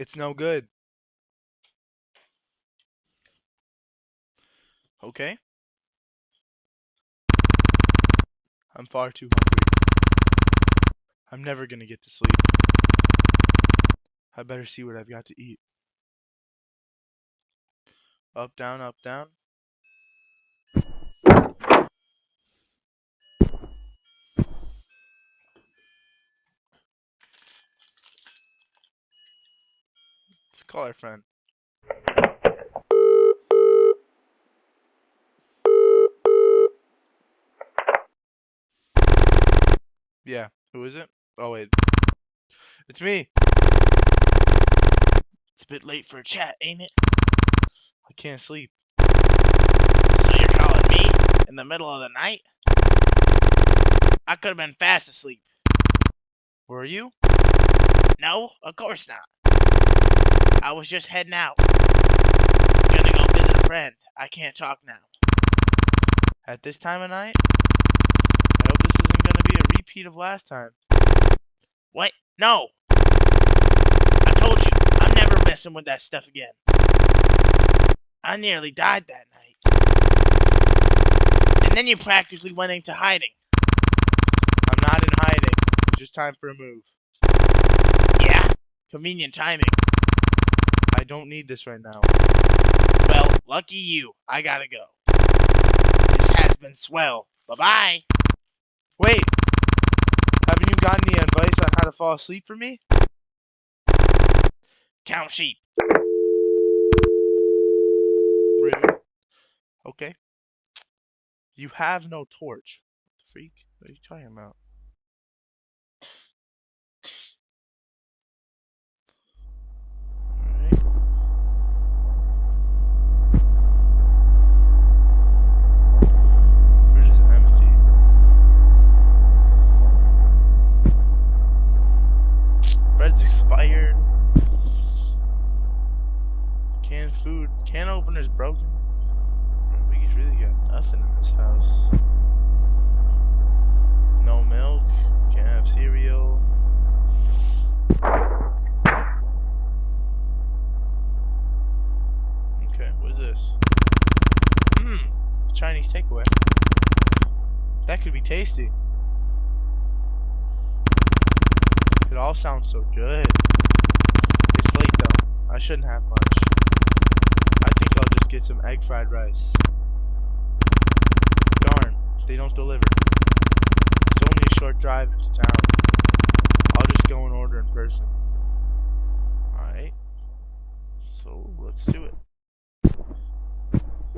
It's no good. Okay? I'm far too hungry. I'm never gonna get to sleep. I better see what I've got to eat. Up, down, up, down. Let's call our friend. Yeah, who is it? Oh, wait. It's me. It's a bit late for a chat, ain't it? I can't sleep. So you're calling me in the middle of the night? I could have been fast asleep. Were you? No, of course not. I was just heading out. Gonna go visit a friend. I can't talk now. At this time of night? I hope this isn't gonna be a repeat of last time. What? No! I told you, I'm never messing with that stuff again. I nearly died that night. And then you practically went into hiding. I'm not in hiding. It's just time for a move. Yeah? Convenient timing. I don't need this right now. Well, lucky you. I gotta go. This has been swell. Bye-bye. Wait! Haven't you got any advice on how to fall asleep for me? Count sheep. Really? Okay. You have no torch. Freak? What are you talking about? Alright. Fridge is empty. Bread's expired. Canned food. Can opener's broken. We really got nothing in this house. No milk. Can't have cereal. Okay, what is this? Chinese takeaway. That could be tasty. It all sounds so good. It's late though. I shouldn't have much. I think I'll just get some egg fried rice. Darn, they don't deliver. It's only a short drive into town. I'll just go and order in person. Alright. So, let's do it.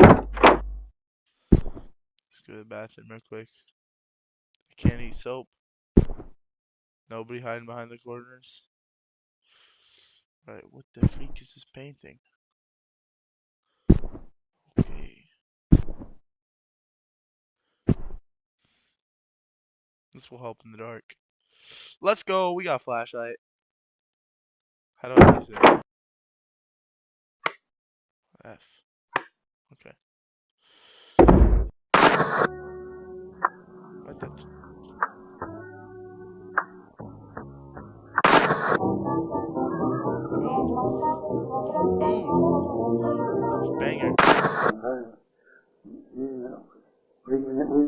Let's go to the bathroom real quick. I can't eat soap. Nobody hiding behind the corners. Alright, what the freak is this painting? Okay. This will help in the dark. Let's go. We got a flashlight. How do I use it? F. Okay. What the? Ooh. Banger. We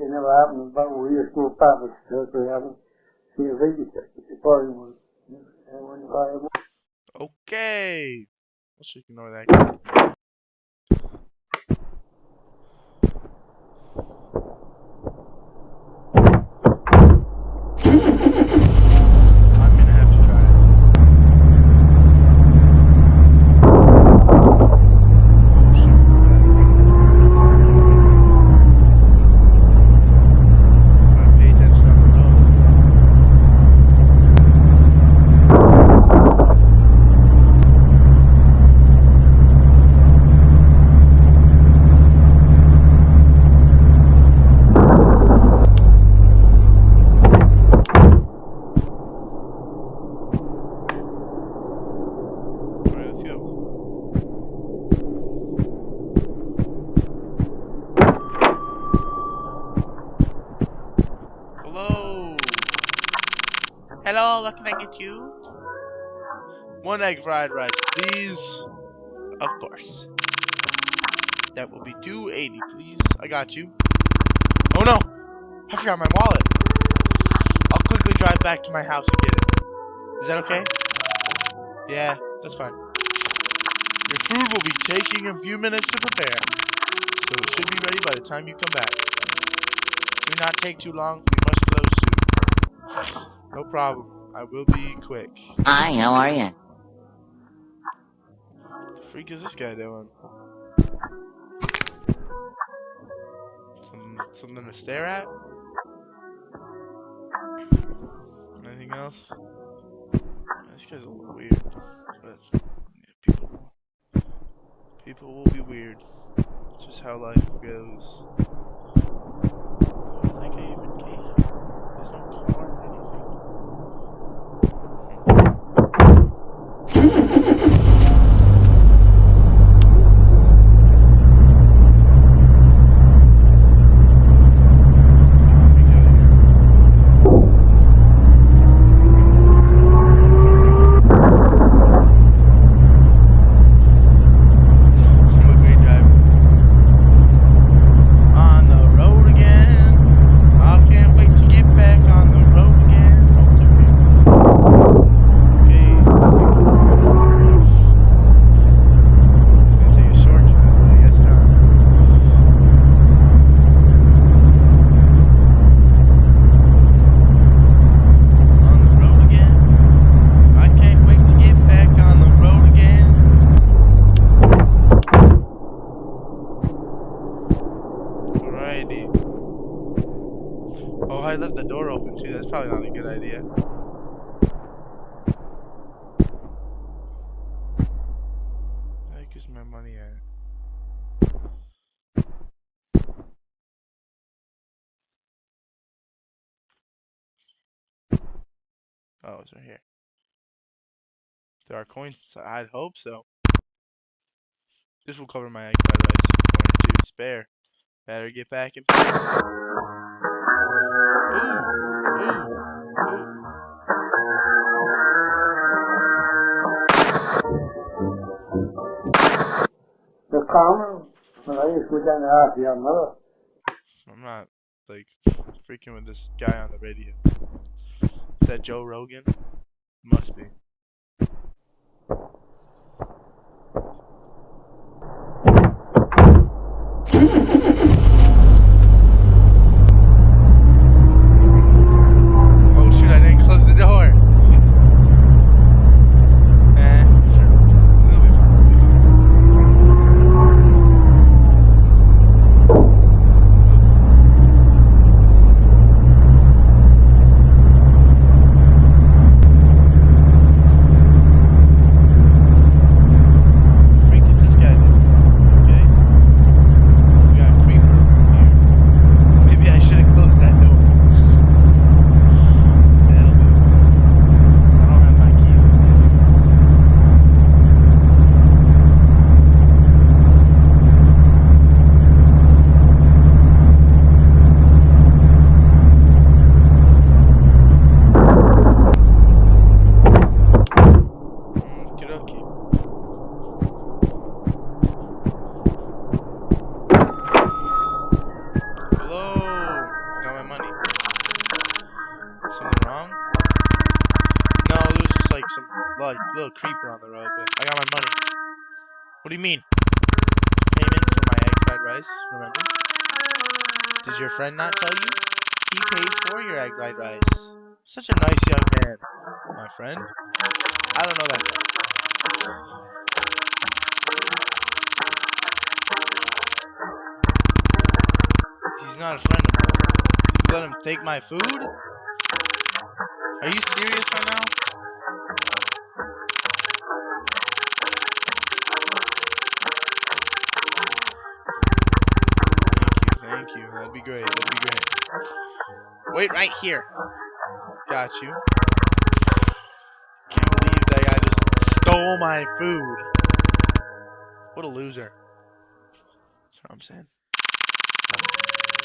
never happened, but we just go past the church. We haven't seen a video the party one. Okay. Let's just ignore that guy. I'm gonna have to try it. Oh shit, gotta pay attention on the road. Alright, let's go. Hello. Hello, what can I get you? 1 egg fried rice, please. Of course. That will be $2.80, please. I got you. Oh no! I forgot my wallet. I'll quickly drive back to my house and get it. Is that okay? Yeah, that's fine. Your food will be taking a few minutes to prepare, so it should be ready by the time you come back. Do not take too long. We must close soon. No problem. I will be quick. Hi, how are you? What the freak is this guy doing? Something to stare at? Anything else? This guy's a little weird, but yeah, people will be weird. It's just how life goes. I don't think I even get here. There's no car or Oh, I left the door open too. That's probably not a good idea. Where the heck is my money at? Oh, it's right here. There are coins inside. I'd hope so. This will cover my egg fried rice. 1 or 2 spare. Better get back and. The common, when I used to go down the house, the young mother. I'm not, like, freaking with this guy on the radio. Is that Joe Rogan? Must be. Oh shoot, I didn't close the door. Sure. It'll be fine. Little creeper on the road, but I got my money. What do you mean? Payment for my egg fried rice, remember? Did your friend not tell you? He paid for your egg fried rice. Such a nice young man. My friend? I don't know that guy. He's not a friend of mine. You let him take my food? Are you serious right now? Thank you. That'd be great. That'd be great. Wait right here. Got you. Can't believe that guy just stole my food. What a loser. That's what I'm saying.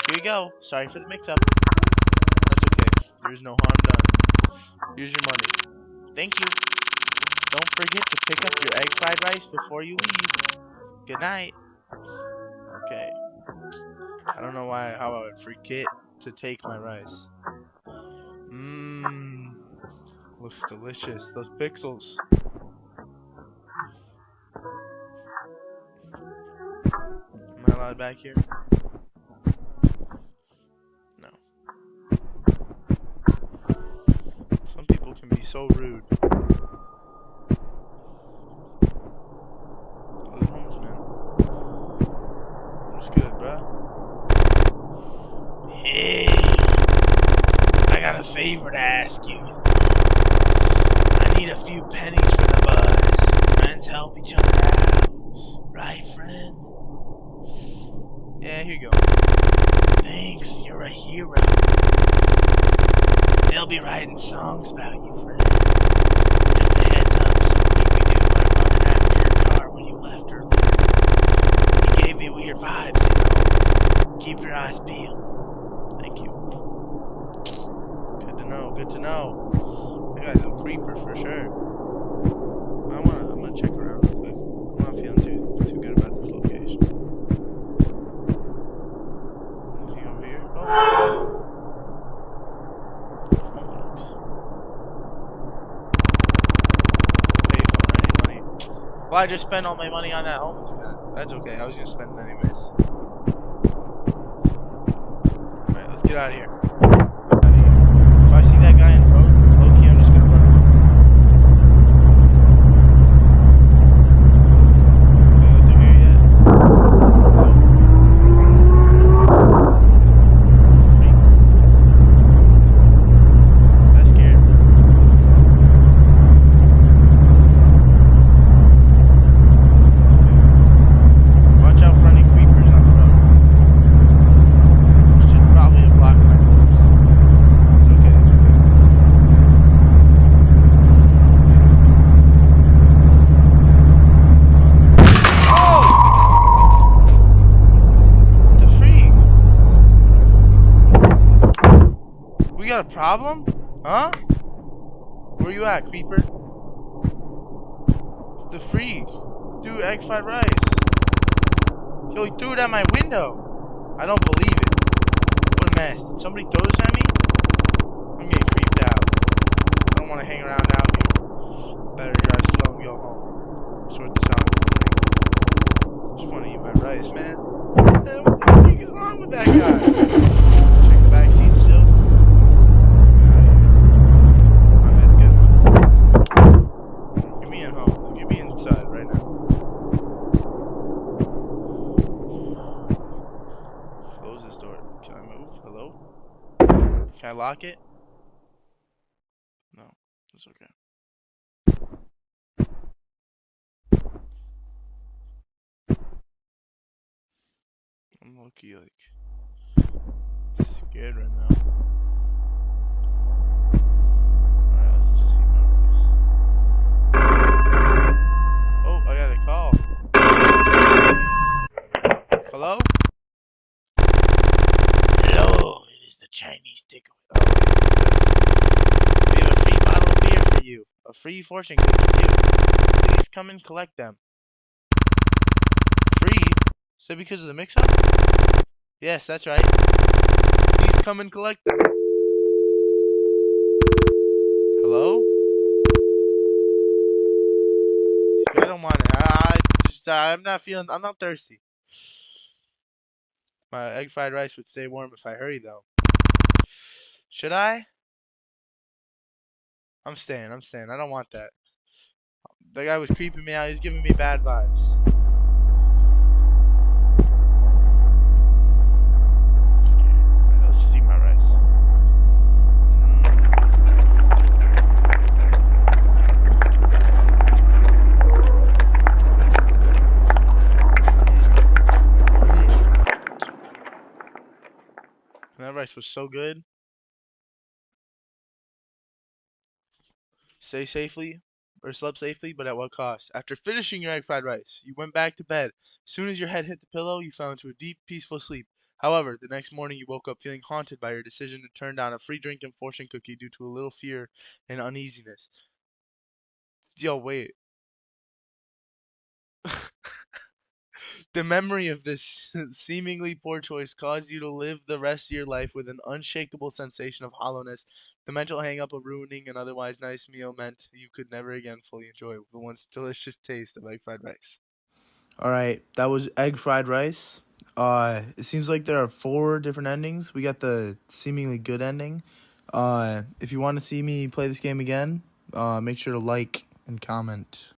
Here you go. Sorry for the mix-up. That's okay. There's no harm done. Here's your money. Thank you. Don't forget to pick up your egg fried rice before you leave. Good night. Okay. I don't know how I would forget to take my rice. Mmm. Looks delicious. Those pixels. Am I allowed back here? No. Some people can be so rude. Those homeless man. What's good, bruh? Hey, I got a favor to ask you. I need a few pennies for the buzz. Friends help each other out. Right, friend? Yeah, here you go. Thanks, you're a hero. They'll be writing songs about you, friend. Just a heads up, some creepy dude went running after your car when you left earlier. He gave me weird vibes, you know. Keep your eyes peeled. Thank you. Good to know. Good to know. That guy's a creeper for sure. I'm gonna check around real quick. I'm not feeling too good about this location. Anything over here? Oh. Phone box. Payphone, I need money. Well, I just spent all my money on that homeless guy. That's okay. I was gonna spend it anyways. Alright, let's get out of here. If I see that guy in the road, low-key, I'm just gonna run away. Can I go through here yet? Freak. That scared me. Watch out for any creepers on the road. Should probably have blocked my nose. It's okay, it's okay. Oh! What the freak? We got a problem? Huh? Where you at, creeper? The freak. Dude, egg fried rice. Yo, he threw it at my window. I don't believe it. What a mess. Did somebody throw this at me? I'm getting creeped out. I don't want to hang around out here. Better drive slow and go home. Sort this out in the morning. Just want to eat my rice, man. What the freak is wrong with that guy? Check the back seat still. My head's good enough. Get me in home. Get me inside right now. Close this door. Can I move? Hello? Can I lock it? No. That's okay. I'm low-key, like, scared right now. Alright, let's just see my voice. Oh, I got a call. Hello? Hello, it is the Chinese takeaway. Oh, we have a free bottle of beer for you. A free fortune cookie, too. Please come and collect them. Free? Is that because of the mix-up? Yes, that's right. Please come and collect them. Hello? I don't want it. I'm not thirsty. My egg fried rice would stay warm if I hurry, though. Should I? I'm staying. I don't want that. That guy was creeping me out. He's giving me bad vibes. I'm scared. Alright, let's just eat my rice. That rice was so good. Stay safely, or slept safely, but at what cost? After finishing your egg fried rice, you went back to bed. As soon as your head hit the pillow, you fell into a deep, peaceful sleep. However, the next morning you woke up feeling haunted by your decision to turn down a free drink and fortune cookie due to a little fear and uneasiness. Yo, wait. The memory of this seemingly poor choice caused you to live the rest of your life with an unshakable sensation of hollowness. The mental hang-up of ruining an otherwise nice meal meant you could never again fully enjoy the once delicious taste of egg fried rice. All right, that was egg fried rice. It seems like there are 4 different endings. We got the seemingly good ending. If you want to see me play this game again, make sure to like and comment.